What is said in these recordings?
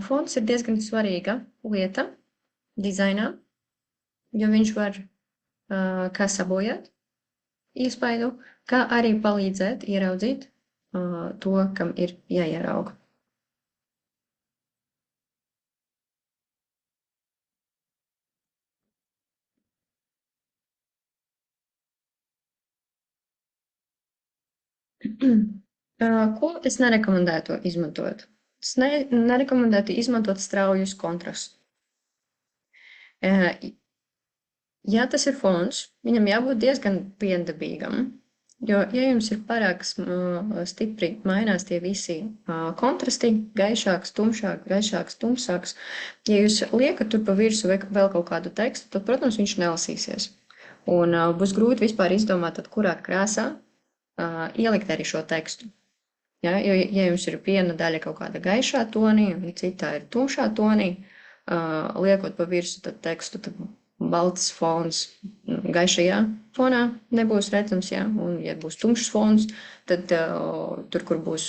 Fonts ir diezgan svarīga lieta dizainā, jo viņš var kā sabojāt iespaidu, kā arī palīdzēt ieraudzīt to, kam ir jāierauga. Ko es nerekomendētu izmantot? Es nerekomendētu izmantot straujus kontrastus. Ja tas ir fons, viņam jābūt diezgan viendabīgam, jo, ja jums ir pārāk stipri mainās tie visi kontrasti, gaišāks, tumšāks, ja jūs liekat tur pa virsu vēl kaut kādu tekstu, tad, protams, viņš nelasīsies. Un būs grūti vispār izdomāt, tad kurā krāsā ielikt arī šo tekstu. Ja, jo, ja jums ir viena daļa kaut kāda gaišā tonī, un citā ir tumšā tonī, liekot pa virsu tad tekstu, tad balts fons gaišajā fonā nebūs redzams, ja, un ja būs tumšs fons, tad tur, kur būs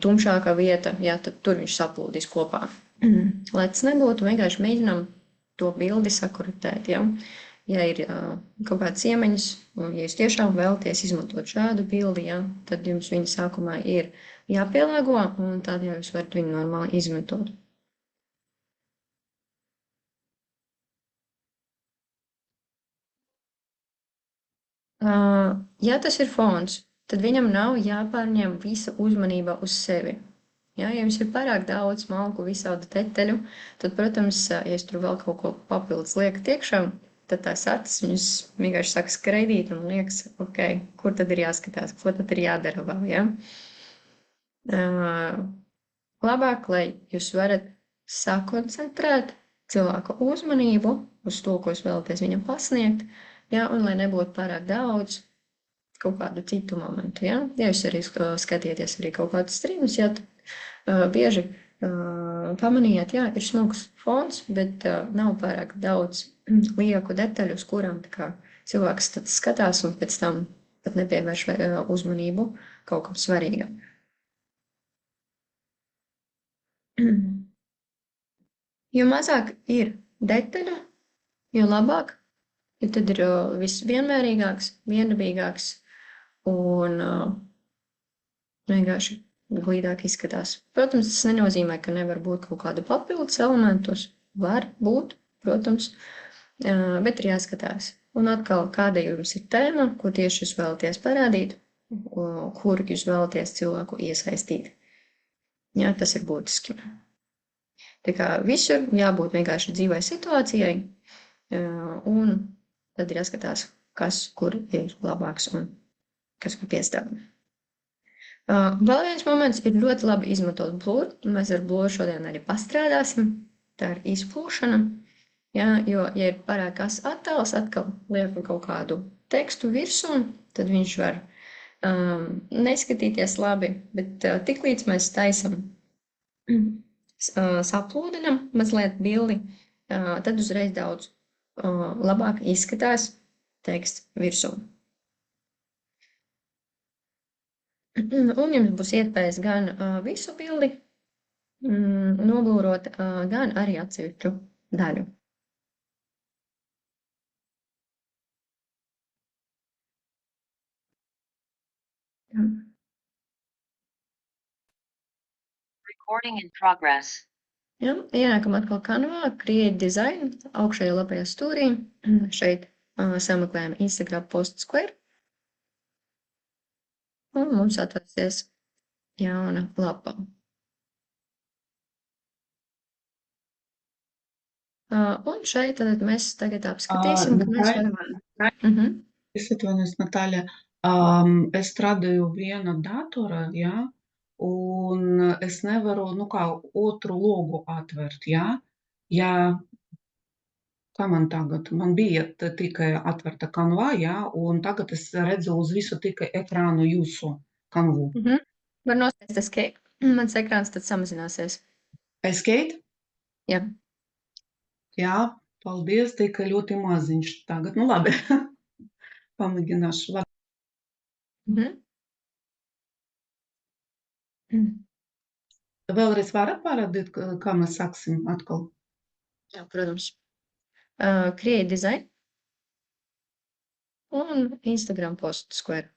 tumšākā vieta, ja, tad tur viņš saplūdīs kopā. Lai tas nebūtu, vienkārši mēģinām to bildi sakuratēt, ja. Ja ir kaut kāds iemaņas, un ja jūs tiešām vēlaties izmantot šādu bildi, ja, tad jums viņa sākumā ir jāpielāgo, un tad jau jūs varat viņu normāli izmantot. Ja tas ir fons, tad viņam nav jāpārņem visa uzmanība uz sevi. Ja jums ir pārāk daudz smalku visādu detaļu, tad, protams, ja jūs tur vēl kaut ko papildus liekat iekšā, tad tās acis viņas vienkārši sāk skraidīt un liekas, ok, kur tad ir jāskatās, ko tad ir jādara vēl, ja? Labāk, lai jūs varat sakoncentrēt cilvēku uzmanību uz to, ko jūs vēlaties viņam pasniegt, ja, un lai nebūtu pārāk daudz kaut kādu citu momentu, ja. Ja jūs arī skatieties arī kaut kādus streamus, ja, tad bieži pamanījāt, jā, ir smuks fons, bet nav pārāk daudz lieku detaļu, uz kurām tā kā cilvēks tad skatās un pēc tam pat nepievērš uzmanību kaut kam svarīgam. Jo mazāk ir detaļu, jo labāk, jo tad ir viss vienmērīgāks, viendabīgāks un vienkārši glīdāk izskatās. Protams, tas nenozīmē, ka nevar būt kaut kāda papildus elementus. Var būt, protams, bet ir jāskatās. Un atkal, kāda jums ir tēma, ko tieši jūs vēlaties parādīt, kur jūs vēlaties cilvēku iesaistīt. Jā, tas ir būtiski. Tā kā visur jābūt vienkārši dzīvai situācijai, un tad ir jāskatās, kas kur ir labāks un kas kur piestāv. Vēl viens moments ir ļoti labi izmantot blur, un mēs ar blur šodien arī pastrādāsim. Tā ir izplūšana, ja, jo, ja ir pārāk attēls, atkal liekam kaut kādu tekstu virsū, tad viņš var neskatīties labi, bet tiklīdz mēs taisam saplūdinam mazliet bildi, tad uzreiz daudz labāk izskatās teksts virsū. Un jums būs iespējas gan visu bildi noblūrot, gan arī atsevišķu daļu. Recording in progress. Ja, ienākam atkal Canvā, Create Design, augšējā labajā stūrī, šeit sameklējam Instagram Post Square. Un mums atvērsies jauna lapa. Un šeit tad mēs tagad apskatīsim, ka mēs varam. Es atvainojos, Natāļa. Es strādāju viena datora, ja, un es nevaru, kā otru logu atvērt, ja. Ja, kā man tagad? Man bija tikai atverta Canvā, ja, un tagad es redzu uz visu tikai ekrānu jūsu Canvu. Var nospiest escape. Mans ekrāns tad samazināsies. Escape? Jā. Jā, paldies, tikai ļoti maziņš tagad. Nu labi, pamēģināšu. Vēlreiz varat parādīt, kā mēs sāksim atkal? Jā, protams. Create design un Instagram post square.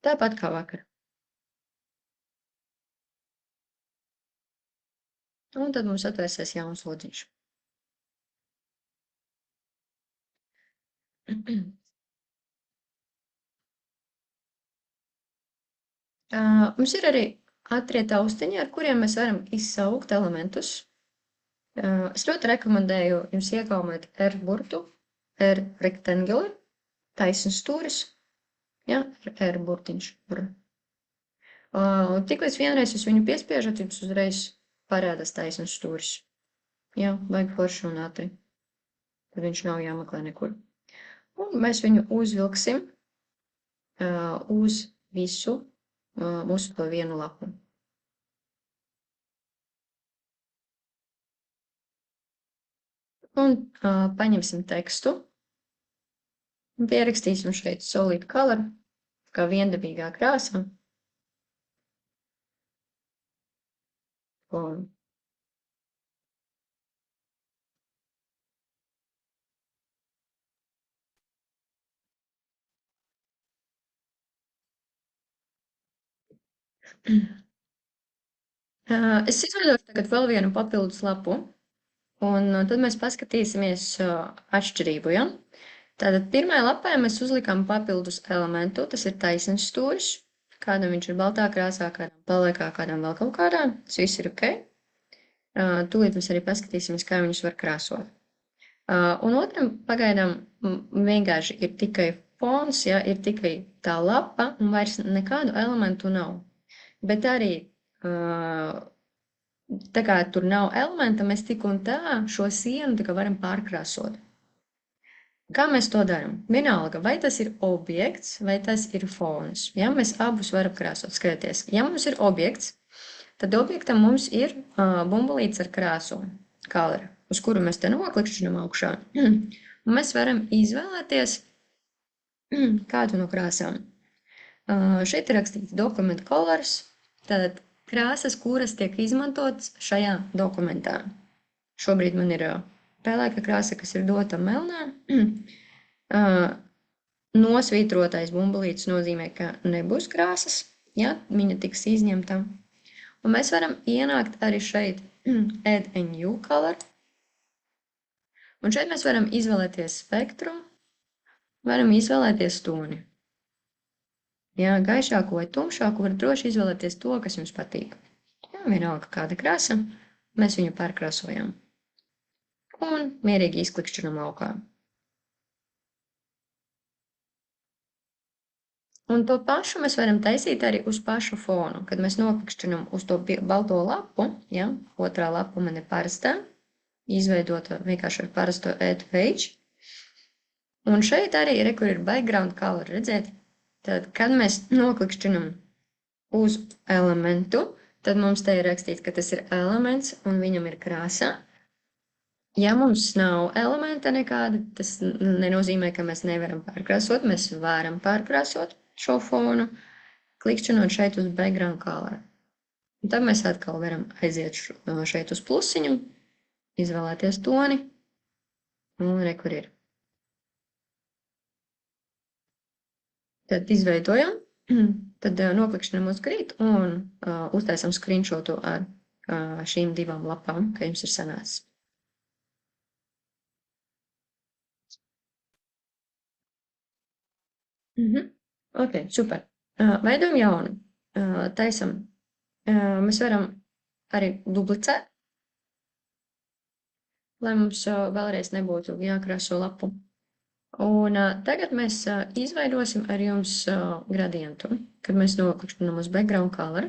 Tāpat kā vakar. Un tad mums atvērsies jauns lodziņš. Mums ir arī ātrie taustiņi, ar kuriem mēs varam izsaukt elementus. Es ļoti rekomendēju jums iegaumēt R burtu, R rectangular, taisns stūris, ja, R burtiņš. Tiklīdz vienreiz jūs viņu piespiežat, jums uzreiz parādās taisns stūris. Ja, vajag forši un ātri. Tad viņš nav jāmeklē nekur. Un mēs viņu uzvilksim uz visu mūsu to vienu lapu. Un paņemsim tekstu un pierakstīsim šeit solid color, kā viendabīgā krāsā. Un es izveidošu tagad vēl vienu papildus lapu, un tad mēs paskatīsimies atšķirību, ja? Tātad pirmajā lapā mēs uzlikām papildus elementu, tas ir taisns stūris, kādam viņš ir baltā krāsā, kādam pelēkā, kādam vēl kaut kādā, tas viss ir ok. Tūlīt mēs arī paskatīsimies, kā viņus var krāsot. Un otram pagaidām vienkārši ir tikai fons, ja, ir tikai tā lapa, un vairs nekādu elementu nav. Bet arī, tā kā tur nav elementa, mēs tik un tā šo sienu tā kā varam pārkrāsot. Kā mēs to darām? Vienalga, vai tas ir objekts, vai tas ir fons. Ja, mēs abus varam krāsot. Skatieties, ja mums ir objekts, tad objektam mums ir bumbulīts ar krāsu, color, uz kuru mēs te noklikšķinam augšā. Un mēs varam izvēlēties kādu no krāsām. Šeit ir rakstīts document colors, tātad krāsas, kuras tiek izmantotas šajā dokumentā. Šobrīd man ir pelēka krāsa, kas ir dota melnā. Nosvītrotais bumbulītis nozīmē, ka nebūs krāsas, ja, viņa tiks izņemta. Un mēs varam ienākt arī šeit add a new color. Un šeit mēs varam izvēlēties spektru, varam izvēlēties toni. Ja, gaišāku vai tumšāku var droši izvēlēties to, kas jums patīk. Ja, vienalga kāda krāsa, mēs viņu pārkrāsojam. Un mierīgi izklikšķinam laukā. Un to pašu mēs varam taisīt arī uz pašu fonu. Kad mēs noklikšķinam uz to balto lapu, ja, otrā lapa man ir parastā, izveidota vienkārši ar parasto add page. Un šeit arī ir, kur ir background color, redzēt? Tad, kad mēs noklikšķinam uz elementu, tad mums te ir rakstīts, ka tas ir elements un viņam ir krāsa. Ja mums nav elementa nekāda, tas nenozīmē, ka mēs nevaram pārkrāsot. Mēs varam pārkrāsot šo fonu, klikšķinot šeit uz background color. Un tad mēs atkal varam aiziet šeit uz plusiņu, izvēlēties toni un re, kur ir. Tad izveidojam, tad noklikšķinam uz grīt un uztaisam screenshotu ar šīm divām lapām, ka jums ir sanācis. Ok, super. Veidojam jaunu. Taisam. Mēs varam arī duplicēt, lai mums vēlreiz nebūtu jākrāso lapu. Un tagad mēs izveidosim ar jums gradientu, kad mēs noklikšķinam uz background color,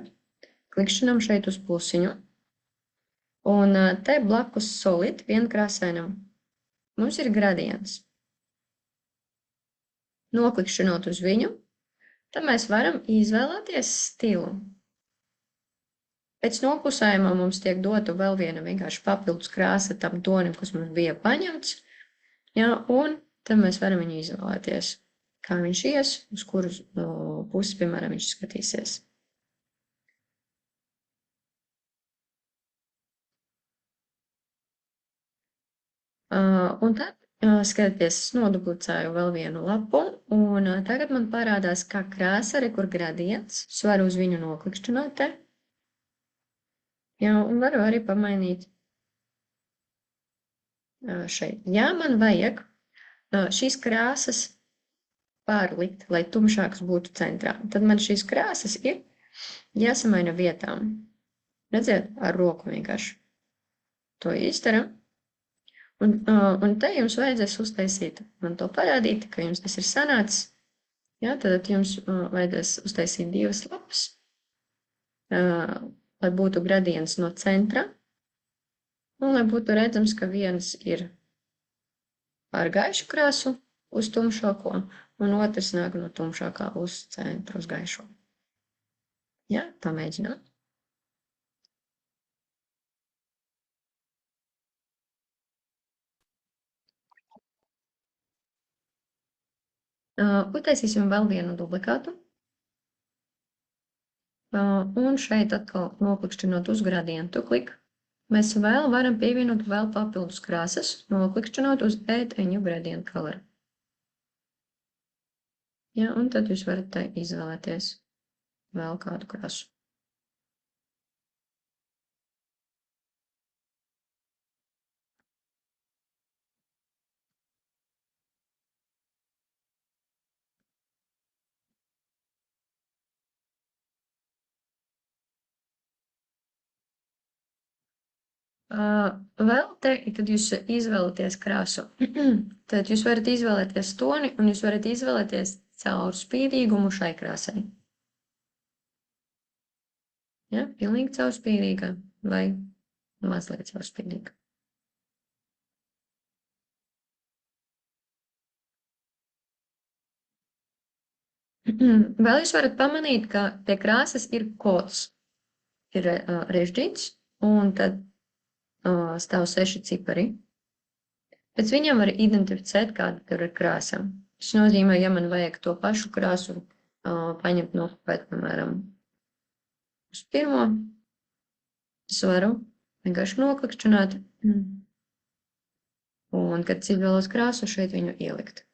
klikšķinam šeit uz plusiņu, un te blakus solid vienkrāsainam mums ir gradients. Noklikšķinot uz viņu, tad mēs varam izvēlēties stilu. Pēc noklusējumā mums tiek dota vēl viena vienkārši papildus krāsa tam tonim, kas mums bija paņemts, ja, un tad mēs varam viņu izvēlēties, kā viņš ies, uz kuras puses, piemēram, viņš skatīsies. Un tad, skaties, es noduplicēju vēl vienu lapu, un tagad man parādās kā krāsa, kur gradients. Es varu uz viņu noklikšķināt te. Jā, un varu arī pamainīt šeit. Ja man vajag šīs krāsas pārlikt, lai tumšāks būtu centrā, tad man šīs krāsas ir jāsamaina vietām. Redziet, ar roku vienkārši to izdaram. Un te jums vajadzēs uztaisīt, man to parādīt, ka jums tas ir sanācis. Jā, tad jums vajadzēs uztaisīt 2 lapas, lai būtu gradients no centra, un lai būtu redzams, ka viens ir ar gaišu krāsu uz tumšāko, un otrs nāk no tumšākā uz centru, uz gaišo. Jā, tā mēģinām. Uztaisīsim vēl vienu duplikātu. Un šeit atkal noklikšķinot uz gradientu kliku. Mēs vēl varam pievienot vēl papildus krāsas, noklikšķinot uz Add a new gradient color. Ja, un tad jūs varat te izvēlēties vēl kādu krāsu. Vēl te, kad jūs izvēlaties krāsu, tad jūs varat izvēlēties toni un jūs varat izvēlēties caurspīdīgumu šai krāsai. Ja, pilnīgi caurspīdīga vai mazliet caurspīdīga. Vēl jūs varat pamanīt, ka pie krāsas ir kods. Ir režģīts un tad stāv 6 cipari. Pēc viņiem var identificēt, kāda tur ir krāsa. Tas nozīmē, ja man vajag to pašu krāsu paņemt no, piemēram, uz pirmo, es varu vienkārši noklikšķināt, un, kad izvēlos krāsu, šeit viņu ielikt.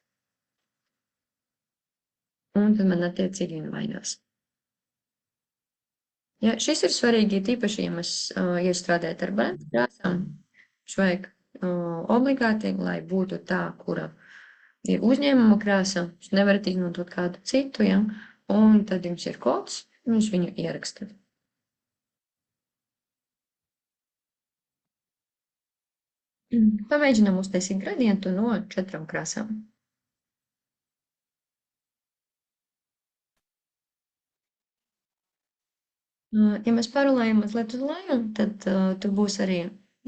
Un tad man attiecīgi viņa mainās. Ja, šis ir svarīgi tīpaši, ja mēs strādājat ar bērnu krāsām. Mums vajag obligāti, lai būtu tā, kura ir uzņēmuma krāsa. Jūs nevarat izmantot kādu citu, ja? Un tad jums ir kods, un jūs viņu ierakstat. Pamēģinām uztaisīt gradientu no 4 krāsām. Ja mēs parulējam mazliet uz leju, tad tur būs arī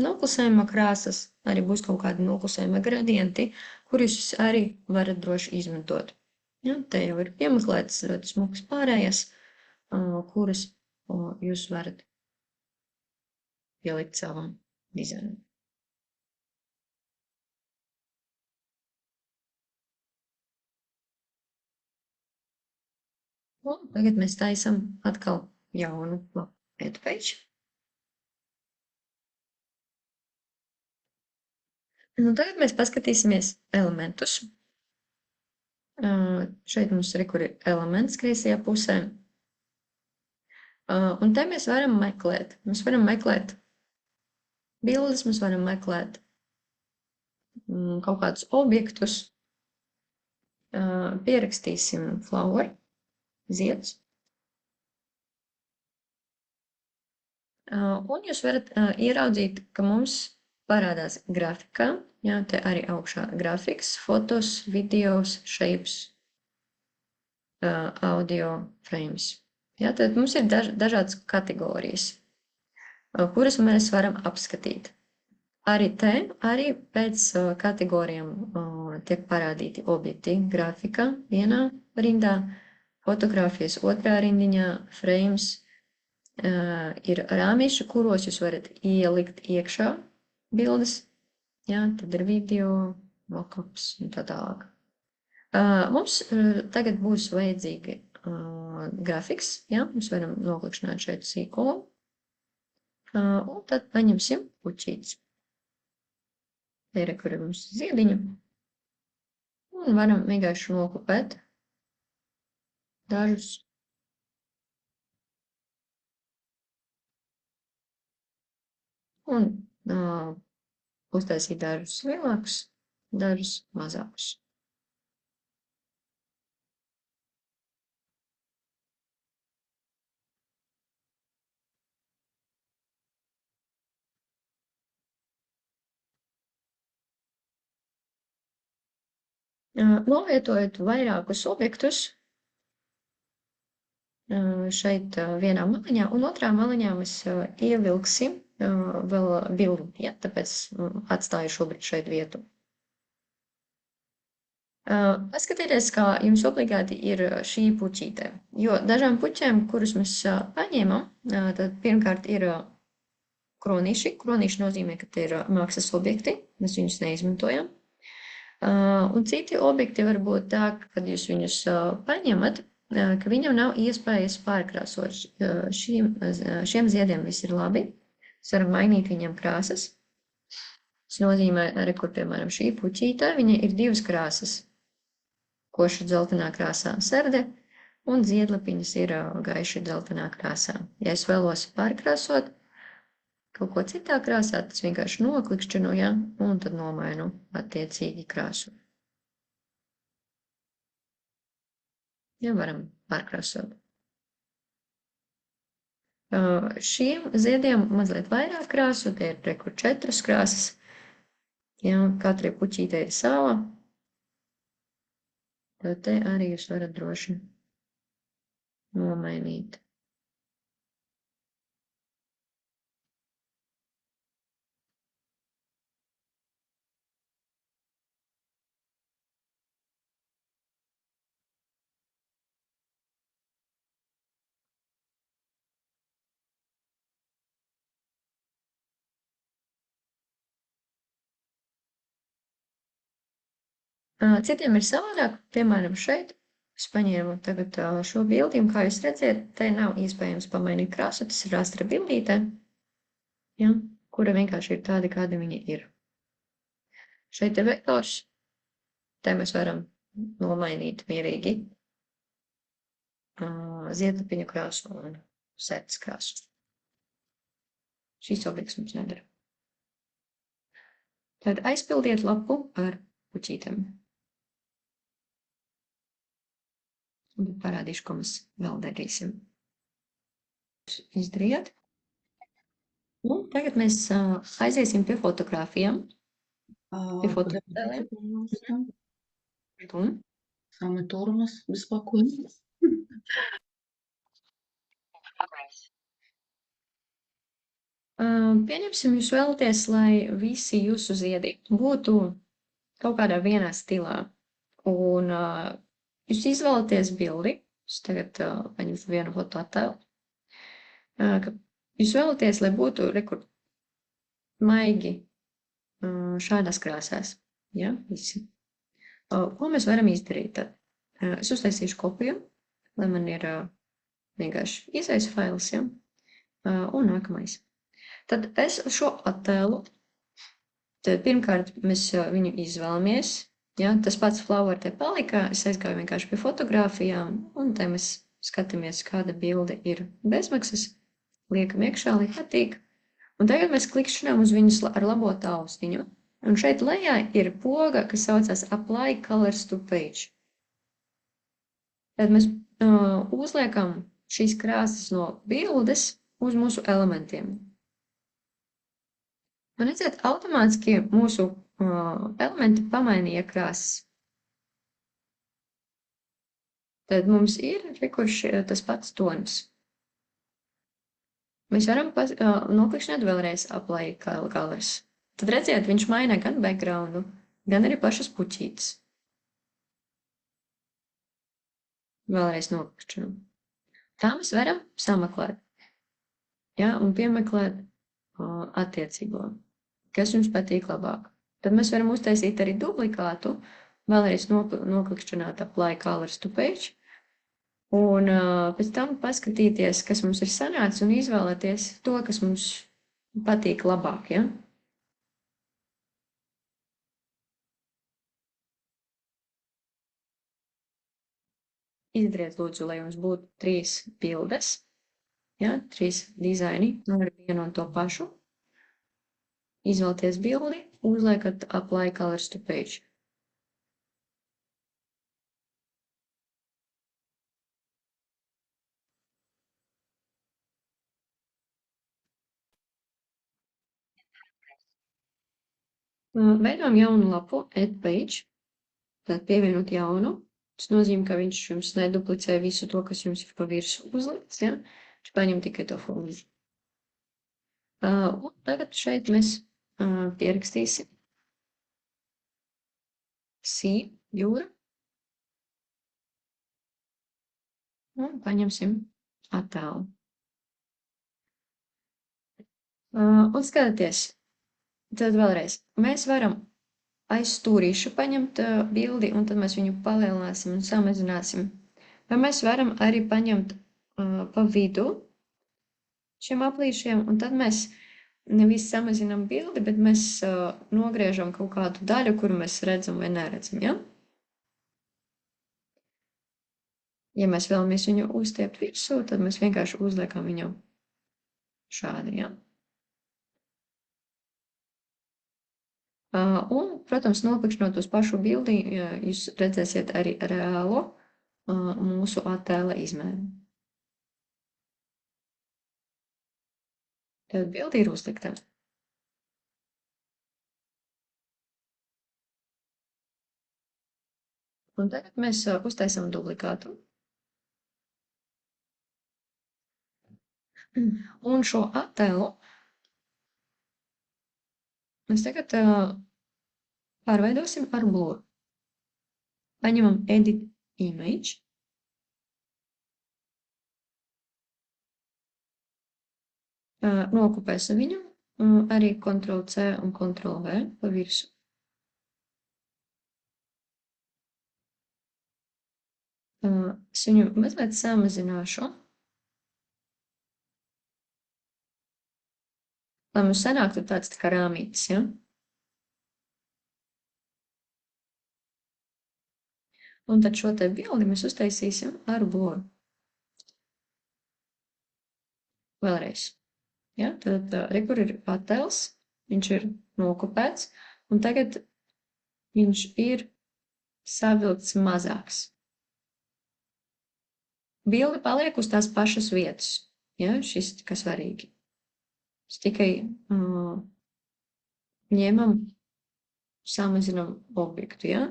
noklusējuma krāsas, arī būs kaut kādi noklusējuma gradienti, kurus jūs arī varat droši izmantot. Ja, te jau ir piemeklētas ļoti smukas pārējas, kuras jūs varat pielikt savam dizainam. Un tagad mēs taisam atkal jaunu lapu page. Nu, tagad mēs paskatīsimies elementus. Šeit mums ir, kur ir elements kreisajā pusē. Un te mēs varam meklēt. Mēs varam meklēt bildes, mēs varam meklēt kaut kādus objektus. Pierakstīsim flower, zieds. Un jūs varat ieraudzīt, ka mums parādās grafikā, jā, te arī augšā grafiks, fotos, videos, shapes, audio frames. Jā, tad mums ir dažādas kategorijas, kuras mēs varam apskatīt. Arī te, arī pēc kategorijām tiek parādīti objekti grafika vienā rindā, fotogrāfijas otrā rindiņā, frames, ir rāmīši, kuros jūs varat ielikt iekšā bildes, jā, tad ir video, mockups un tā tālāk. Mums tagad būs vajadzīgi grafiks, jā, mēs varam noklikšķināt šeit sīkolu, un tad paņemsim puķītes. Te ir, kur ir mums ziediņi. Un varam vienkārši nokopēt dažus. Un uztaisīt dažus lielākus, dažus mazākus. Novietojot vairākus objektus šeit vienā maliņā, un otrā maliņā mēs ievilksim vēl bildi, ja, tāpēc atstāju šobrīd šeit vietu. Paskatieties, kā jums obligāti ir šī puķīte, jo dažām puķēm, kurus mēs paņēmam, tad pirmkārt ir kronīši. Kronīši nozīmē, ka tie ir mākslas objekti, mēs viņus neizmantojam. Un citi objekti var būt tā, kad jūs viņus paņemat, ka viņam nav iespējas pārkrāsot. Šiem ziediem viss ir labi. Mēs varam mainīt viņiem krāsas. Tas nozīmē, arī, kur, piemēram, šī puķīte, viņa ir divas krāsas. Koša dzeltenā krāsā serde, un ziedlapiņas ir gaiši dzeltenā krāsā. Ja es vēlos pārkrāsot kaut ko citā krāsā, tas vienkārši noklikšķinu, ja, un tad nomainu attiecīgi krāsu. Ja varam pārkrāsot. Šiem ziediem mazliet vairāk krāsu, tie ir rekur 4 krāsas. Ja, katrai puķītei ir sava. Tad te arī jūs varat droši nomainīt. Citiem ir savādāk, piemēram, šeit es paņēmu tagad šo bildi, un kā jūs redziet, te nav iespējams pamainīt krāsu, tas ir rastra bildītē, ja, kura vienkārši ir tāda, kāda viņa ir. Šeit ir vektors, te mēs varam nomainīt mierīgi ziedlapiņu krāsu un sētas krāsu. Šīs objekts mums nedara. Tad aizpildiet lapu ar puķītēm. Un tad parādīšu, ko mēs vēl darīsim. Izdarījāt. Un tagad mēs aiziesim pie fotogrāfijām. Pie fototēliem. Самый тормоз беспокойный. Progress. Pieņemsim, jūs vēlaties, lai visi jūsu ziedi būtu kaut kādā vienā stilā. Un jūs izvēlaties bildi. Es tagad paņemšu vienu fotoattēlu. Jūs vēlaties, lai būtu rekur maigi šādās krāsās. Ja, visi. Ko mēs varam izdarīt tad? Es uztaisīšu kopiju, lai man ir vienkārši izaisa fails, ja? Un nākamais. Tad es šo attēlu, tad pirmkārt mēs viņu izvēlamies, ja? Tas pats flower te palika, es aizgāju vienkārši pie fotogrāfijām, un te mēs skatāmies, kāda bilde ir bezmaksas, liekam iekšā, lai patīk. Un tagad mēs klikšķinām uz viņus ar labo taustiņu. Un šeit lejā ir poga, kas saucās Apply Colors to Page. Tad mēs uzliekam šīs krāsas no bildes uz mūsu elementiem. Un redziet, automātiski mūsu elementi pamainīja krāsas. Tad mums ir rekuši tas pats tonis. Mēs varam noklikšķināt vēlreiz Apply Colors. Tad redziet, viņš maina gan backgroundu, gan arī pašas puķītes. Vēlreiz noklikšķinām. Tā mēs varam sameklēt. Ja, un piemeklēt attiecīgo, kas jums patīk labāk. Tad mēs varam uztaisīt arī duplikātu, vēlreiz noklikšķināt Apply Colors to Page, un pēc tam paskatīties, kas mums ir sanācis, un izvēlēties to, kas mums patīk labāk, ja? Izdariet lūdzu, lai jums būtu 3 bildes, ja, 3 dizaini ar vienu un to pašu. Izvēlieties bildi, uzliekat apply colors to page. Veidojam jaunu lapu, add page, tad pievienot jaunu. Tas nozīmē, ka viņš jums neduplicē visu to, kas jums ir pa virsu uzlikts, ja? Viņš paņem tikai to fonu. Un tagad šeit mēs pierakstīsim sea, jūra. Un paņemsim attēlu. Un skatieties, tad vēlreiz, mēs varam aiz stūrīšu paņemt bildi, un tad mēs viņu palielināsim un samazināsim. Vai mēs varam arī paņemt pa vidu šiem aplīšiem, un tad mēs nevis samazinām bildi, bet mēs nogriežam kaut kādu daļu, kuru mēs redzam vai neredzam, ja? Ja mēs vēlamies viņu uzstiept virsū, tad mēs vienkārši uzliekam viņu šādi, ja? Un, protams, noklikšķinot uz pašu bildi, jūs redzēsiet arī reālo mūsu attēla izmēru. Tad bildi ir uzlikta. Un tagad mēs uztaisam duplikātu. Un šo attēlu mēs tagad pārveidosim ar blur. Paņemam edit image. Nokopēsim viņu, arī Ctrl+C un Ctrl+V pa virsu. Es viņu mazliet samazināšu. Lai mums sanāktu tāds tā kā rāmītis, ja? Un tad šo te bildi mēs uztaisīsim ar bluru. Vēlreiz. Ja? Tad re, kur ir attēls, viņš ir nokopēts, un tagad viņš ir savilkts mazāks. Bilde paliek uz tās pašas vietas, ja? Šis tikai svarīgi. Mēs tikai ņemam, samazinam objektu, ja?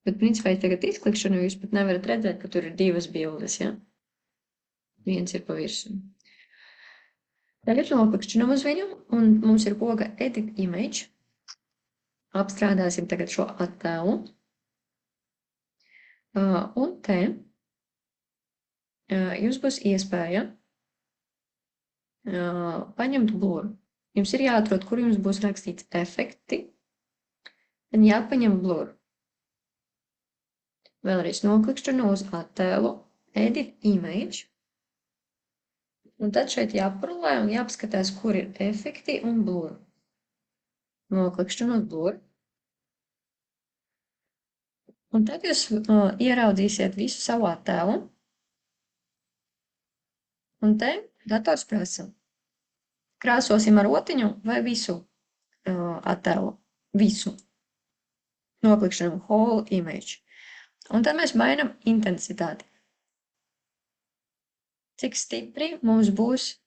Bet, principā, ja tagad izklikšanu, jūs pat nevarat redzēt, ka tur ir 2 bildes, ja? Viens ir pa virsu. Tagad noklikšķinam uz viņu, un mums ir poga Edit Image. Apstrādāsim tagad šo attēlu. Un te jums būs iespēja paņemt bluru. Jums ir jāatrod, kur jums būs rakstīts efekti, un jāpaņem bluru. Vēlreiz noklikšķinu uz attēlu, edit image, un tad šeit jāparulē un jāpaskatās, kur ir efekti un bluru. Noklikšķinu uz bluru. Un tad jūs ieraudzīsiet visu savu attēlu. Un te dators prasa. Krāsosim ar otiņu vai visu attēlu? Visu. Noklikšķinam whole image. Un tad mēs mainam intensitāti. Cik stipri mums būs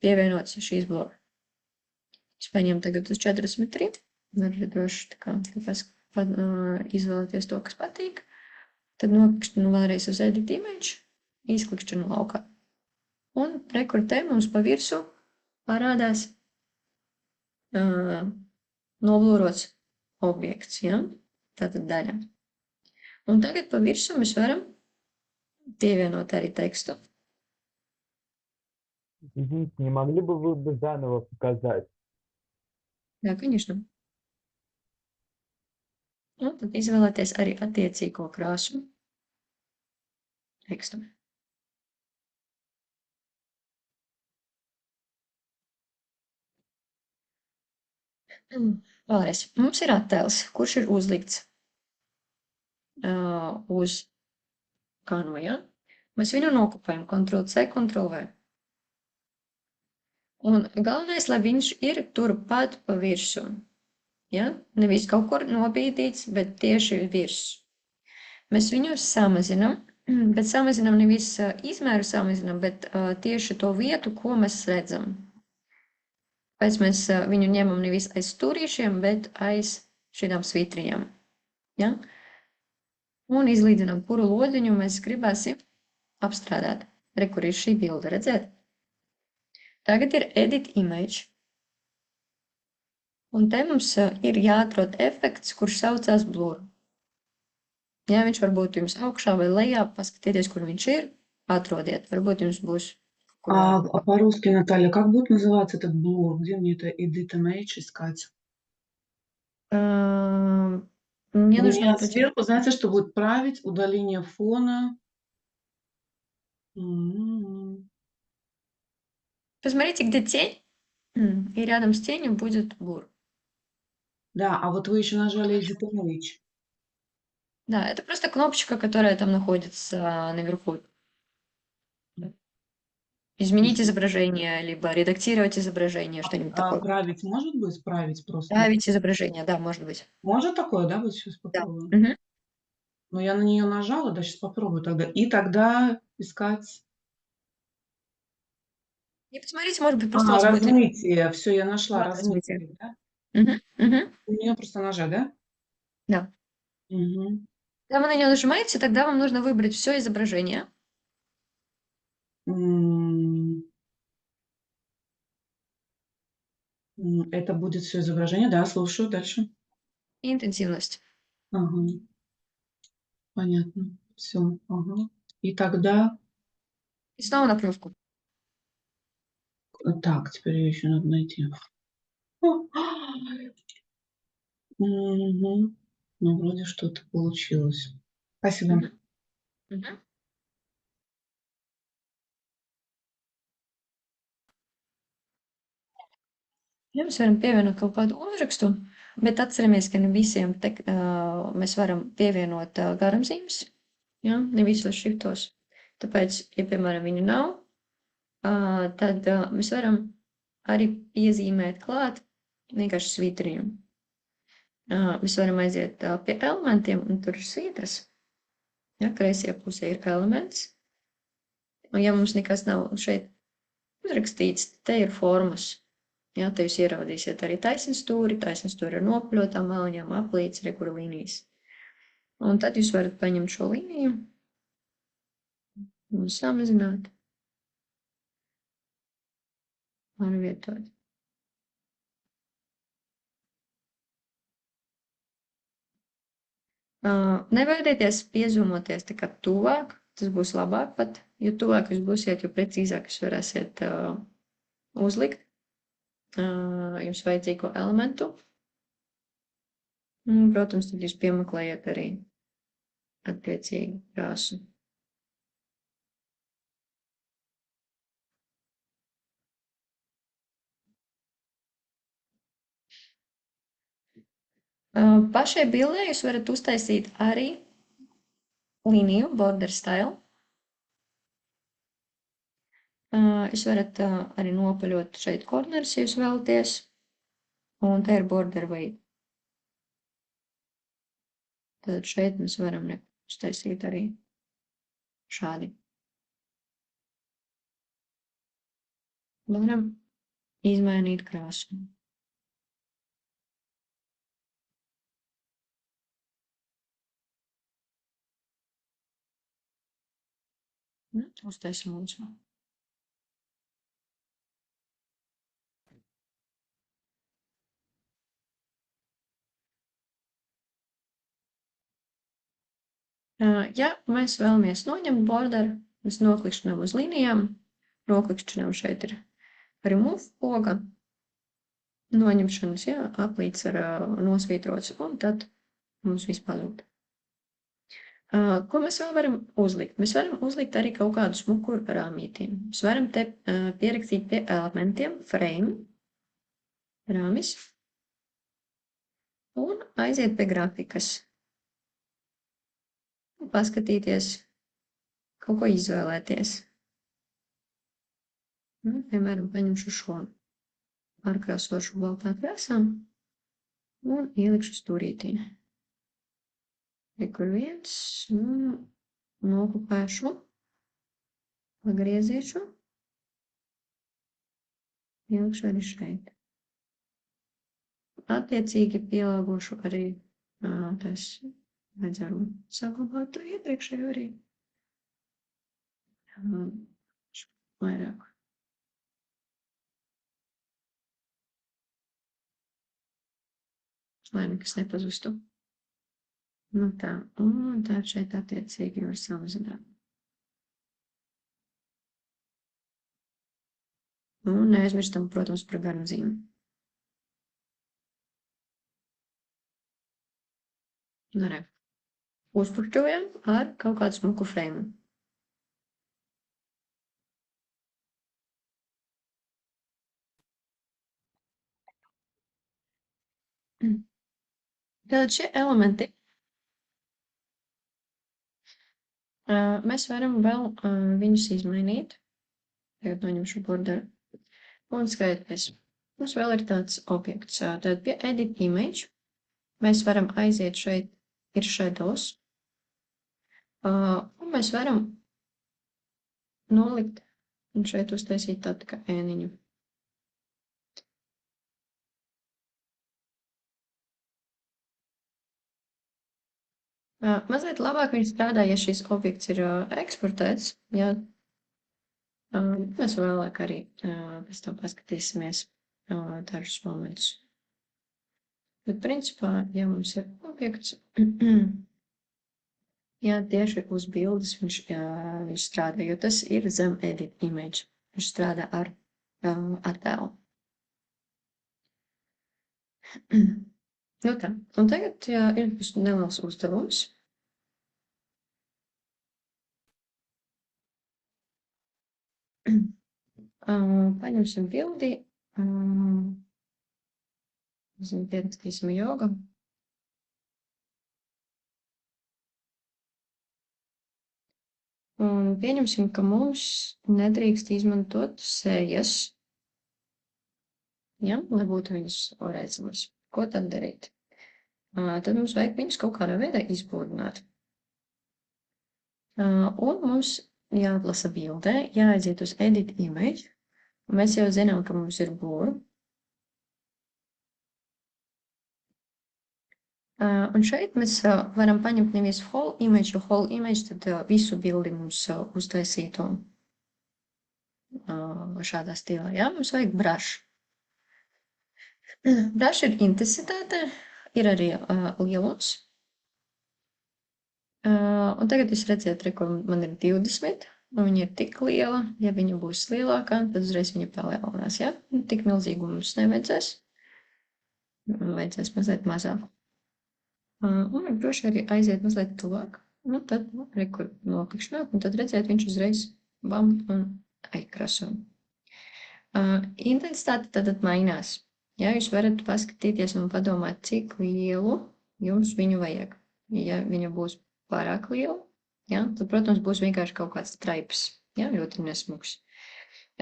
pievienots šīs blura. Es paņemu tagad uz 43. Varu droši tā kā izvēlēties to, kas patīk. Tad noklikšķinu vēlreiz uz edit image. Izklikšķinu laukā. Un rekur te mums pa virsu parādās noblūrots objekts, ja? Tātad daļa. Un tagad pa virsu mēs varam pievienot arī tekstu. Извините, не могли бы вы бы заново показать? Jā, конечно. Un tad izvēlēties arī attiecīgo krāsu tekstu. Vēlreiz. Mums ir attēls, kurš ir uzlikts uz kanu, ja? Mēs viņu nokopējam, Ctrl+C, Ctrl+V. Un galvenais, lai viņš ir turpat pa virsmu. Ja? Nevis kaut kur nobīdīts, bet tieši virs. Mēs viņu samazinām, bet samazinām nevis izmēru samazinām, bet tieši to vietu, ko mēs redzam. Pēc mēs viņu ņemam nevis aiz stūrīšiem, bet aiz šīm svitriņām. Ja? Un izlīdzinām, kuru lodziņu mēs gribēsim apstrādāt. Re, kur ir šī bilde, redzēt? Tagad ir Edit Image. Un te mums ir jāatrod efekts, kurš saucās Blur. Ja viņš varbūt jums augšā vai lejā, paskatieties, kur viņš ir, atrodiet. Varbūt jums būs... А по-русски, Наталья, как будет называться этот блур? Где мне это Edit Image искать? Мне У нужно меня будет... сверху, знаете, что будет править? Удаление фона. М. Посмотрите, где тень, и рядом с тенью будет Blur. Да, а вот вы еще нажали Edit Image. Да, это просто кнопочка, которая там находится наверху. Изменить изображение, либо редактировать изображение, что-нибудь А такое. править может быть? Править просто? Править изображение, да, может быть. Может такое, да? Вот сейчас Да. попробую. Мгм. Но я на нее нажала, да, сейчас попробую тогда. И тогда искать... И посмотрите, может быть, просто у вас будет... размытие. Все, я нашла Да, размытие, да? Мгм. У нее просто нажать, да? Да. Мгм. Когда вы на нее нажимаете, тогда вам нужно выбрать все изображение. М. Это будет все изображение, да, слушаю дальше. И интенсивность. Ага. Понятно. Все. Ага. И тогда... И снова на кнопку. Так, теперь ее еще надо найти. О, Мгм. Ну, вроде что-то получилось. Спасибо. Мгм. Mhmm. Ja, mēs varam pievienot kaut kādu uzrakstu, bet atceramies, ka ne visiem mēs varam pievienot garumzīmes, ja, ne visos šriftos. Tāpēc, ja, piemēram, viņu nav, tad mēs varam arī piezīmēt klāt vienkārši svītriņu. Mēs varam aiziet pie elementiem, un tur ir svītras. Ja, kreisajā pusē ir elements. Un ja mums nekas nav šeit uzrakstīts, te ir formas. Ja, te jūs ieraudzīsiet arī taisnstūri ar nopļotām maliņām, aplīts, rekura līnijas. Un tad jūs varat paņemt šo līniju un samazināt, pārvietot. Nebaidieties piezūmoties tā kā tuvāk, tas būs labāk pat, jo tuvāk jūs būsiet, jo precīzāk jūs varēsiet uzlikt jums vajadzīgo elementu. Un, protams, tad jūs piemeklējat arī attiecīgi krāsu. Pašai bildē jūs varat uztaisīt arī līniju, border style. Jūs varat arī nopaļot šeit kornerus, ja jūs vēlaties. Un te ir border weight. Tad šeit mēs varam uztaisīt arī šādi. Varam izmainīt krāsu. Uztaisim mūsu. Ja mēs vēlamies noņemt borderu, mēs noklikšķinām uz līnijām. Noklikšķinām šeit ir remove poga. Noņemšanas, jā, aplīts ir nosvītrots, un tad mums viss pazūd. Ko mēs vēl varam uzlikt? Mēs varam uzlikt arī kaut kādu smuku rāmītīm. Mēs varam te pierakstīt pie elementiem frame, rāmis, un aiziet pie grafikas. Paskatīties, kaut ko izvēlēties. Nu, piemēram, paņemšu šo pārkrāsošu baltā krāsā un ielikšu stūrītī. Kur viens, nokupēšu, pagriezīšu, ielikšu arī šeit. Attiecīgi pielāgošu arī tas vajadzētu saglabāt to iepriekšējo arī. Vairāk. Lai nekas nepazustu. Nu tā, un tā šeit attiecīgi var samazināt. Un neaizmirstam, protams, par garumzīmi. Nu, re. Uzpurķojam ar kaut kādu smuku frēmu. Tātad šie elementi mēs varam vēl viņus izmainīt. Tagad noņemšu borderu. Un skaidrs. Mums vēl ir tāds objekts. Tad pie Edit Image mēs varam aiziet šeit, ir shadows. Un mēs varam nolikt un šeit uztaisīt tādu kā ēniņu. Mazliet labāk viņš strādā, ja šis objekts ir eksportēts. Ja, mēs vēlāk arī pēc tam paskatīsimies dažus momentus. Bet principā, ja mums ir objekts, jā, tieši uz bildes viņš strādā, jo tas ir zem Edit Image. Viņš strādā ar attēlu. Nu tā, un tagad ir neliels uzdevums. Paņemsim bildi, pierakstīsim joga. Un pieņemsim, ka mums nedrīkst izmantot sejas, ja, lai būtu viņas redzamas. Ko tad darīt? Tad mums vajag viņus kaut kādā veidā izbūdināt. Un mums jāatlasa bildē, jāaiziet uz Edit Image. Un mēs jau zinām, ka mums ir būra. Un šeit mēs varam paņemt nevis whole image, jo whole image tad visu bildi mums uztaisītu šādā stilā. Ja? Mums vajag brush. Brush ir intensitāte, ir arī lielums. Un tagad jūs redzēt, ka man ir 20, un viņa ir tik liela. Ja viņa būs lielākā, tad uzreiz viņa palielinās. Ja? Tik milzīgu mums nevajadzēs. Vajadzēs mazliet mazāk. Un droši arī aiziet mazliet tuvāk. Nu, tad rekur noklikšanāt, un tad redzēt, viņš uzreiz bam un aikraso. Intensitāte tad mainās. Ja jūs varat paskatīties un padomāt, cik lielu jums viņu vajag. Ja viņa būs pārāk liela, ja, tad, protams, būs vienkārši kaut kāds straips, ja, ļoti nesmuks.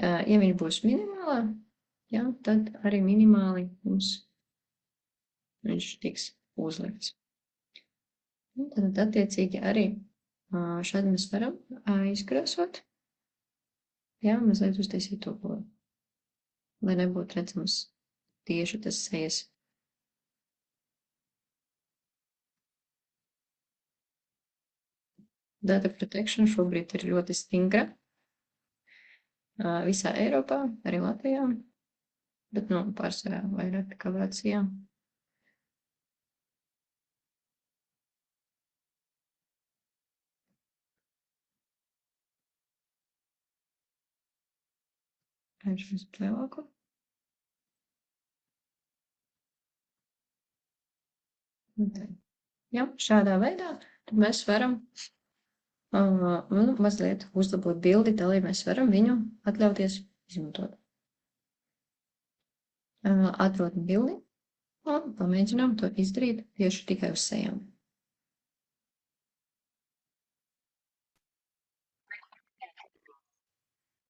Ja viņa būs minimālā, ja, tad arī minimāli mums viņš tiks uzlikts. Un tad attiecīgi arī šādi mēs varam izkrāsot, ja, mazliet uztaisīt to poli, lai nebūtu redzams tieši tas sejas. Data protection šobrīd ir ļoti stingra visā Eiropā, arī Latvijā, bet pārsvarā vairāk kā Vācijā. Vēršos lielāku. Ja, šādā veidā tad mēs varam mazliet uzlabot bildi, tā lai mēs varam viņu atļauties izmantot. Atrodam bildi un pamēģinām to izdarīt tieši tikai uz sejām.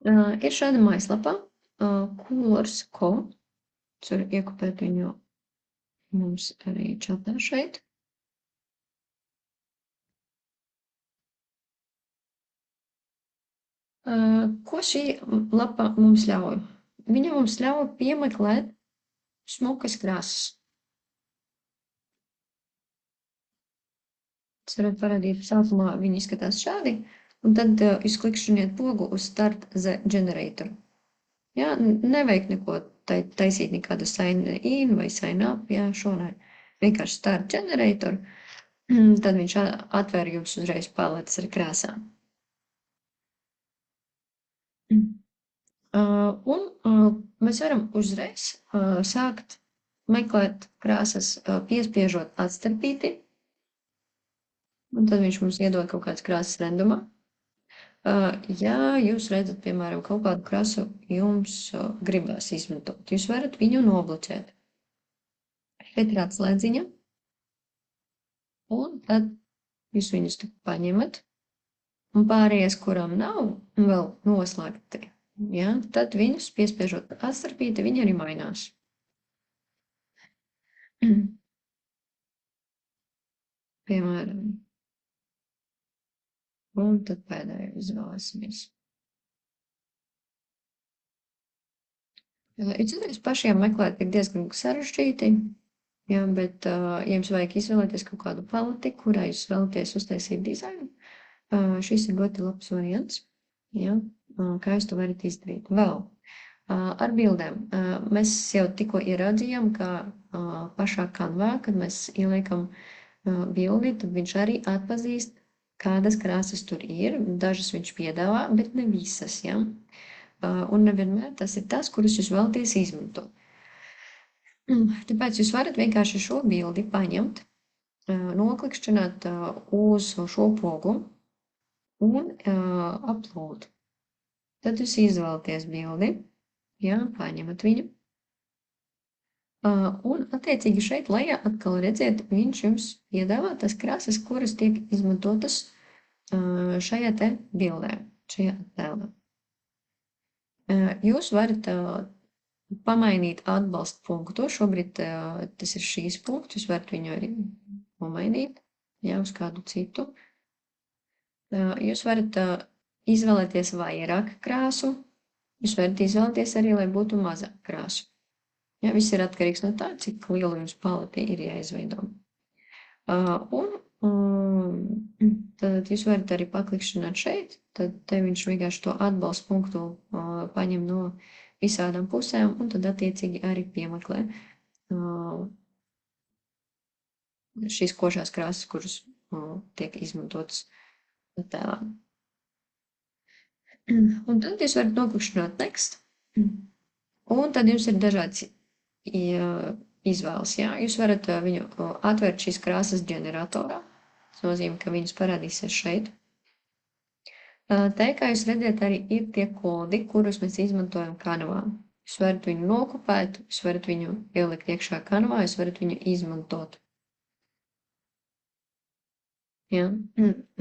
Ir šāda mājaslapa, Colors.co. Ceru iekopēt viņu mums arī čatā šeit. Ko šī lapa mums ļauj? Viņa mums ļauj piemeklēt smukas krāsas. Es varu parādīt, sākumā viņi izskatās šādi, un tad jūs klikšķiniet pogu uz Start the Generator. Jā, nevajag neko taisīt, nekādu sign in vai sign up, jā, šo ne. Vienkārši Start Generator, tad viņš atver jums uzreiz paletes ar krāsām. Mēs varam uzreiz sākt meklēt krāsas, piespiežot atstarpīti, un tad viņš mums iedod kaut kādas krāsas randumā. Ja jūs redzat, piemēram, kaut kādu krasu jums gribās izmantot, jūs varat viņu nobloķēt. Šeit ir atslēdziņa, un tad jūs viņus paņemat, un pārējais, kuram nav vēl noslēgti, ja, tad viņus piespiežot atstarpīti, viņi arī mainās. Piemēram. Un tad pēdējo izvēlēsimies. Citreiz pašiem meklēt ir diezgan sarežģīti, jā, bet, ja jums vajag izvēlēties kaut kādu paleti, kurā jūs vēlaties uztaisīt dizainu, šis ir ļoti labs variants, jā, kā jūs to varat izdarīt. Vēl ar bildēm. Mēs jau tikko ieraudzījām, ka pašā Canvā, kad mēs ieliekam bildi, tad viņš arī atpazīst, kādas krāsas tur ir. Dažas viņš piedāvā, bet ne visas, ja? Un nevienmēr tas ir tas, kurus jūs vēlaties izmantot. Tāpēc jūs varat vienkārši šo bildi paņemt, noklikšķināt uz šo pogu un upload. Tad jūs izvēlaties bildi, ja, paņemat viņu. Un attiecīgi šeit lejā atkal redziet, viņš jums piedāvā tas krāsas, kuras tiek izmantotas šajā te bildē, šajā attēlā. Jūs varat pamainīt atbalstu punktu. Šobrīd tas ir šīs punkts, jūs varat viņu arī pamainīt, jā, uz kādu citu. Jūs varat izvēlēties vairāk krāsu, jūs varat izvēlēties arī, lai būtu mazāk krāsu. Jā, viss ir atkarīgs no tā, cik lielu jums paleti ir jāizveido. Tad jūs varat arī paklikšķināt šeit, tad te viņš vienkārši to atbalstu punktu paņem no visādām pusēm, un tad attiecīgi arī piemeklē šīs košās krāsas, kuras tiek izmantotas attēlā. Un tad jūs varat noklikšķināt next, un tad jums ir dažāds izvēles, jā. Jūs varat viņu atvērt šīs krāsas ģeneratorā. Tas nozīmē, ka viņas parādīsies šeit. Te, kā jūs redzat, arī ir tie kodi, kurus mēs izmantojam Canvā. Jūs varat viņu nokopēt, jūs varat viņu ielikt iekšā Canvā, jūs varat viņu izmantot. Jā.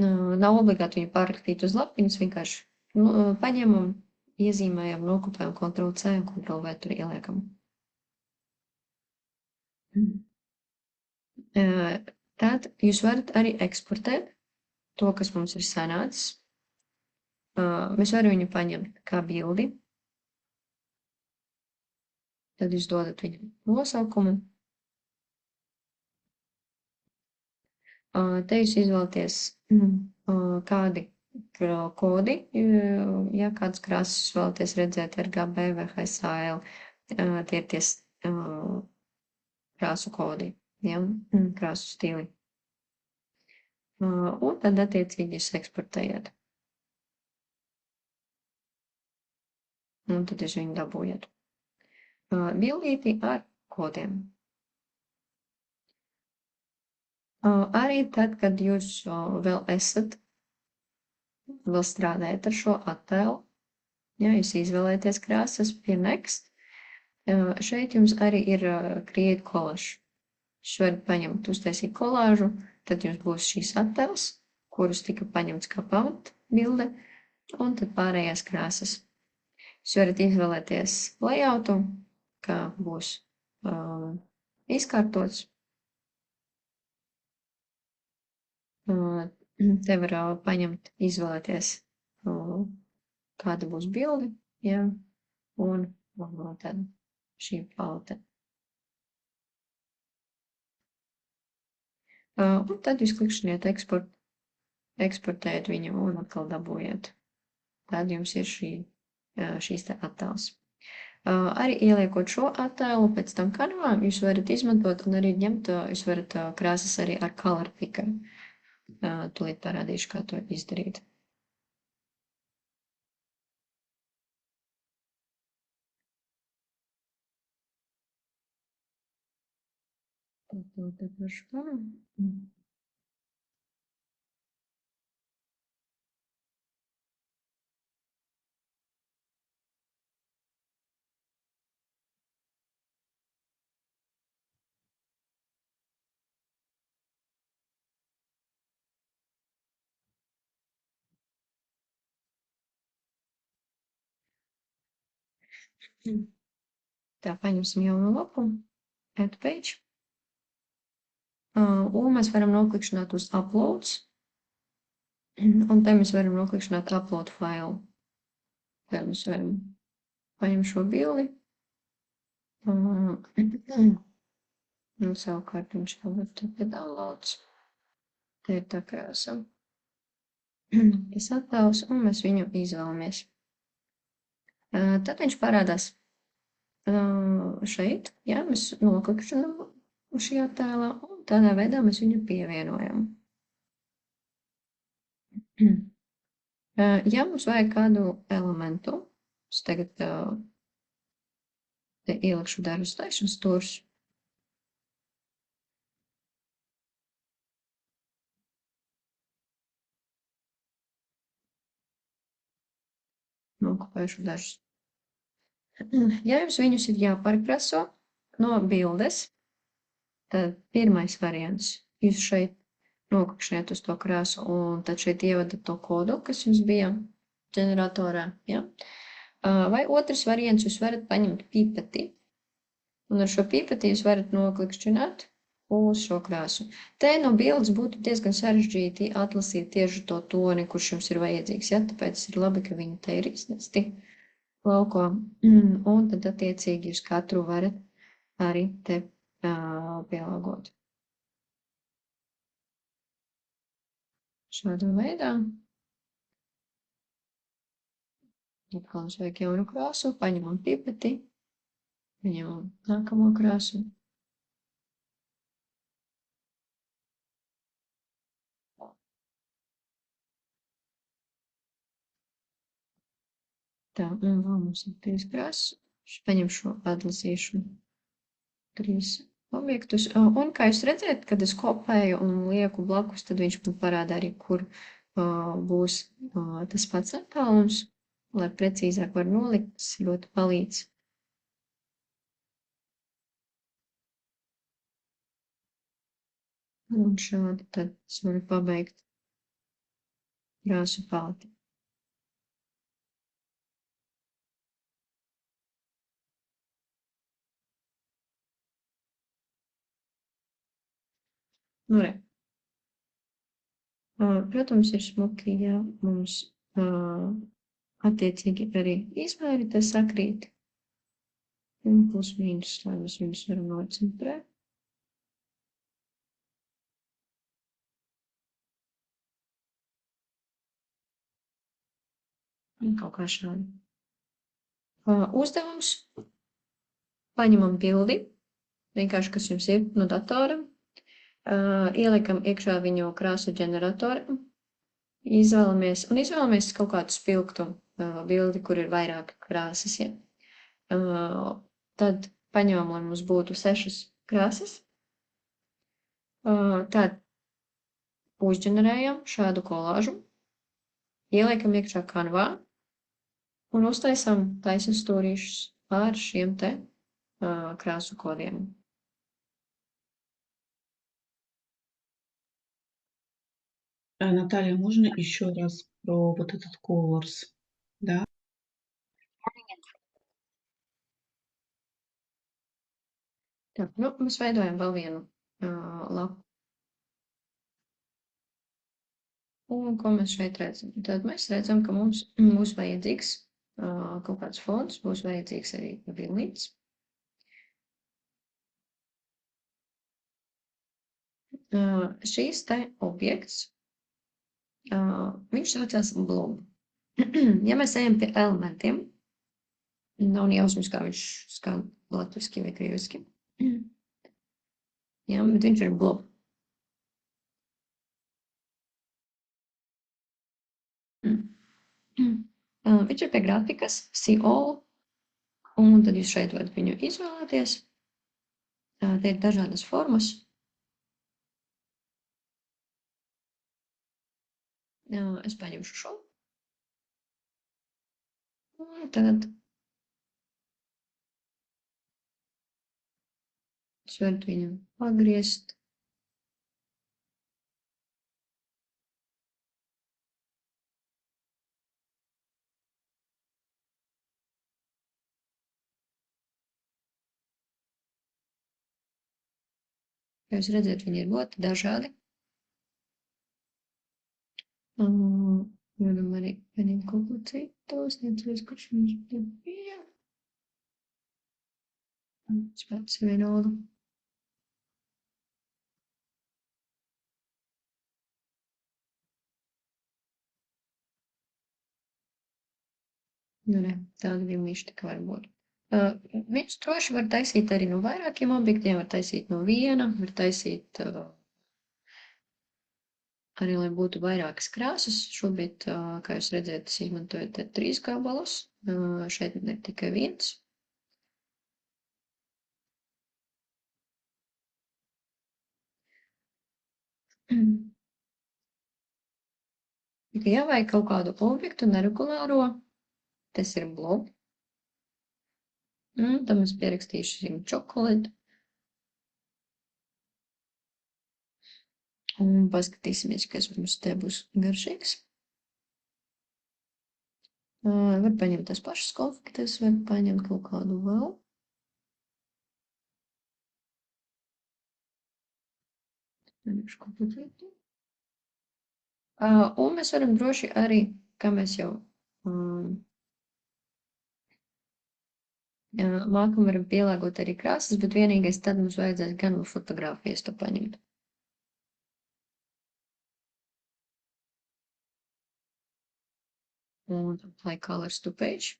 Nav obligāti viņu pārrakstīt uz lapiņas, vienkārši paņemam, iezīmējam, nokopējam Ctrl+C un Ctrl+V tur ieliekam. Tad jūs varat arī eksportēt to, kas mums ir sanācis. Mēs varam viņu paņemt kā bildi. Tad jūs dodat viņu nosaukumu. Te jūs izvēlaties kādi kodi, ja kādas krāsas jūs vēlaties redzēt RGB vai HSAL, tie ir ties krāsu kodi, ja, krāsu stili. Un tad attiecīgi jūs eksportējat. Un tad jūs viņu dabūjat. Bildīti ar kodiem. Arī tad, kad jūs vēl strādājat ar šo attēlu, ja jūs izvēlēties krāsas pie next, šeit jums arī ir create collage. Jūs varat paņemt, uztaisīt kolāžu, tad jums būs šīs attēls, kurus tika paņemts kā pamat bilde, un tad pārējās krāsas. Jūs varat izvēlēties layoutu, kā būs izkārtots. Te var paņemt, izvēlēties, kāda būs bilde, ja, un tad šī palete. Un tad jūs klikšķiniet eksportēt viņu un atkal dabūjiet. Tad jums ir šīs te attēls. Arī ieliekot šo attēlu pēc tam Canvā, jūs varat izmantot un arī ņemt, jūs varat krāsas arī ar color picker. Tūlīt parādīšu, kā to izdarīt. Tad var šo. Tā, paņemsim jaunu lapu, add page. Un mēs varam noklikšķināt uz uploads. Un te mēs varam noklikšķināt upload file. Te mēs varam paņemt šo bildi. Un savukārt viņš jau ir tagad downloads. Te ir tā kā esam. Es attēlus un mēs viņu izvēlamies. Tad viņš parādās šeit. Jā, mēs noklikšķinām uz šī attēlā un tādā veidā mēs viņu pievienojam. Ja mums vajag kādu elementu, es tagad te ielikšu dažus taisnus stūrus. Nokopēšu dažus. Ja jums viņus ir jāpārkraso no bildes, tad pirmais variants. Jūs šeit noklikšķiniet uz to krāsu un tad šeit ievadat to kodu, kas jums bija ģeneratorā. Ja? Vai otrs variants, jūs varat paņemt pipeti. Un ar šo pipeti jūs varat noklikšķināt uz šo krāsu. Te no bildes būtu diezgan sarežģīti atlasīt tieši to toni, kurš jums ir vajadzīgs. Ja? Tāpēc ir labi, ka viņi te ir iznesti lauko. Un tad attiecīgi jūs katru varat arī te pielāgot. Šādā veidā. Atkal mums vajag jaunu krāsu, paņemam pipeti, paņemam nākamo krāsu. Tā, un vēl mums ir 3 krāsas. Paņemšu, atlasīšu 3 objektus. Un kā jūs redzat, kad es kopēju un lieku blakus, tad viņš man parāda arī, kur būs tas pats attālums, lai precīzāk var nolikt, tas ļoti palīdz. Un šādi tad es varu pabeigt krāsu paleti. Nu, re. Protams, ir smuki, ja mums attiecīgi arī izmēri te sakrīt. Un plus mīnus, lai mēs viņus varam nocentrēt. Un kaut kā šādi. Uzdevums. Paņemam bildi, vienkārši, kas jums ir no datora. Ieliekam iekšā viņu krāsu ģeneratoru. Izvēlamies kaut kādu spilgtu bildi, kur ir vairāk krāsas. Ja? Tad paņemam, lai mums būtu 6 krāsas. Tad uzģenerējam šādu kolāžu. Ieliekam iekšā Canvā un uztaisam taisnus stūrīšus ar šiem te krāsu kodiem. Наталья, можно еще раз про вот этот colors? Да? Recording in Jā, nu, mēs veidojam vēl vienu lapu. Un ko mēs šeit redzam? Tad mēs redzam, ka mums būs vajadzīgs kaut kāds fonds, būs vajadzīgs arī vilnīts. Šīs te objekts, viņš saucās blob. Ja mēs ejam pie elementiem, nav ne jausmas, kā viņš skan latviski vai krieviski. Jā, bet viņš ir blob. Viņš ir pie grafikas, see all, un tad jūs šeit varat viņu izvēlēties. Te ir dažādas formas. Es paņemšu šo. Un tad jūs varat viņu pagriezt. Kā jūs redzat, viņi ir ļoti dažādi. Varam arī paņemt kaut ko citu, sniedzēs, kurš mums bija. Spēc vienalga. Nu, ne, tāda vilnīša tik var būt. Viņš droši var taisīt arī no vairākiem objektiem, var taisīt no viena, var taisīt arī, lai būtu vairākas krāsas. Šobrīd, kā jūs redzat, es izmantoju te 3 gabalus, šeit ne tikai viens. Ja vajag kaut kādu objektu neregulāro, tas ir blob. Tad mēs pierakstīsim čokolādi. Un paskatīsimies, kas mums te būs garšīgs. Var paņemt tās pašas konfektes, var paņemt kaut kādu vēl. Paņemšu kaut ko citu. Un mēs varam droši arī, kā mēs jau mākam, varam pielāgot arī krāsas, bet vienīgais tad mums vajadzēs gan no fotogrāfijas to paņemt. Un apply colors to page.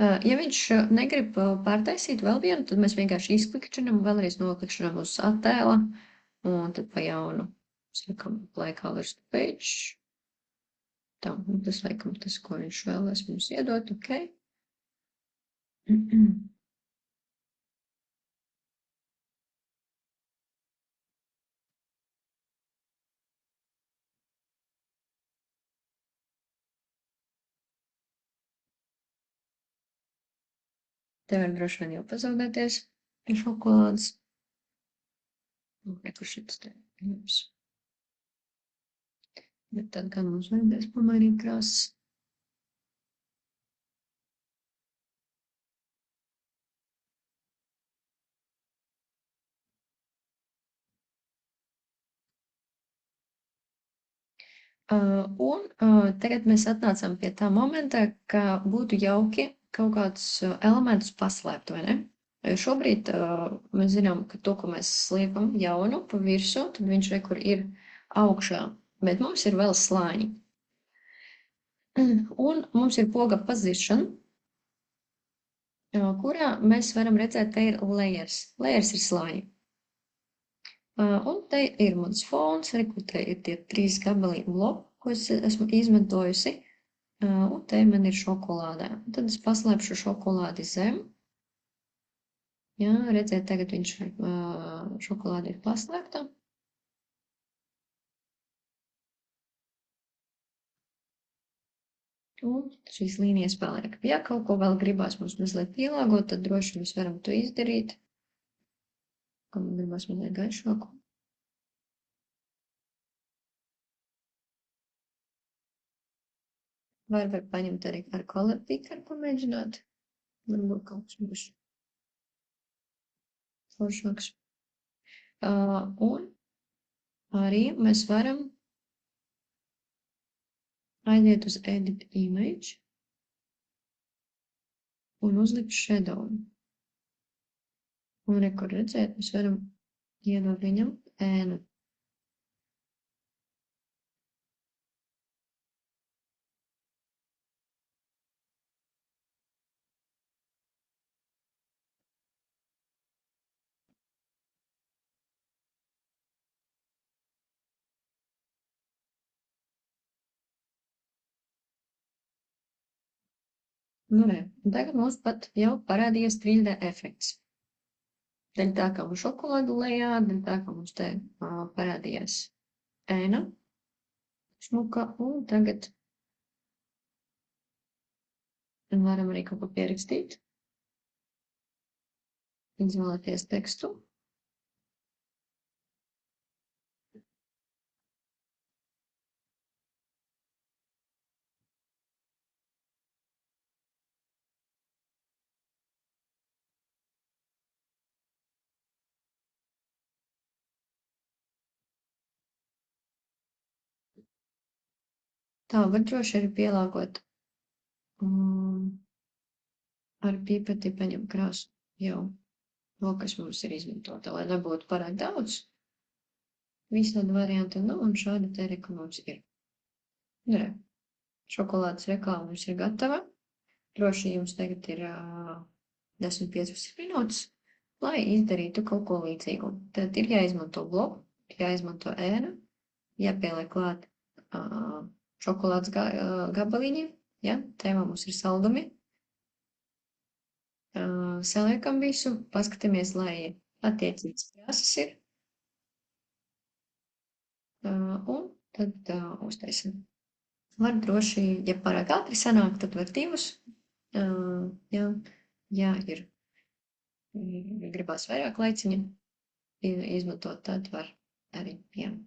Ja viņš negrib pārtaisīt vēl vienu, tad mēs vienkārši izklikšķinam, vēlreiz noklikšķinam uz attēla, un tad pa jaunu sakam apply colors to page. Tā, un tas laikam tas, ko viņš vēlas mums iedot, ok. Te var droši vien jau pazaudēties pie šokolādes. Kur šis te jums. Bet tad gan mums vajadzēs pamainīt krāsas. Un tagad mēs atnācām pie tā momenta, ka būtu jauki kaut kādus elementus paslēpt, vai ne? Šobrīd mēs zinām, ka to, ko mēs sliekam jaunu pa virsu, tad viņš rekur ir augšā, bet mums ir vēl slāņi. Un mums ir poga position, kurā mēs varam redzēt, te ir layers. Layers ir slāņi. Un te ir mans fons, rekur te ir tie 3 gabali bloku, ko es esmu izmantojusi. Un te man ir šokolādē. Tad es paslēpšu šokolādi zem. Jā, redziet, tagad viņš šokolādi ir paslēpta. Un šīs līnijas paliek. Ja kaut ko vēl gribās mums mazliet pielāgot, tad droši mēs varam to izdarīt. gribas mazliet gaišāku. Var paņemt arī ar color picker pamēģināt. Varbūt kaut kas būs foršāks. Un arī mēs varam aiziet uz Edit Image un uzlikt shadow. Un kur redzēt, mēs varam iedot viņam ēnu. Nu, re, un tagad mums pat jau parādījies 3D efekts. Daļa tā, ka mums šokolādu lejā, daļa tā, ka mums te parādījās ēna šmuka, un tagad varam arī kaut ko pierakstīt. Izvēlēties tekstu. Tā, var droši arī pielāgot ar pipeti paņem krāsu jau to, kas mums ir izmantota, lai nebūtu pārāk daudz. Visādi varianti, nu, un šāda te reka mums ir. Nu, re, šokolādes reklāma mums ir gatava. Droši jums tagad ir 10-15 minūtes, lai izdarītu kaut ko līdzīgu. Tad ir jāizmanto bloku, jāizmanto ēna, jāpieliek klāt šokolādes gabaliņi, ja, tēmā mums ir saldumi. Saliekam visu, paskatāmies, lai attiecīgas krāsas ir. Un tad uztaisim. Var droši, ja pārāk ātri sanāk, tad var 2. Ja ir gribās vairāk laiciņa izmantot, tad var arī 1.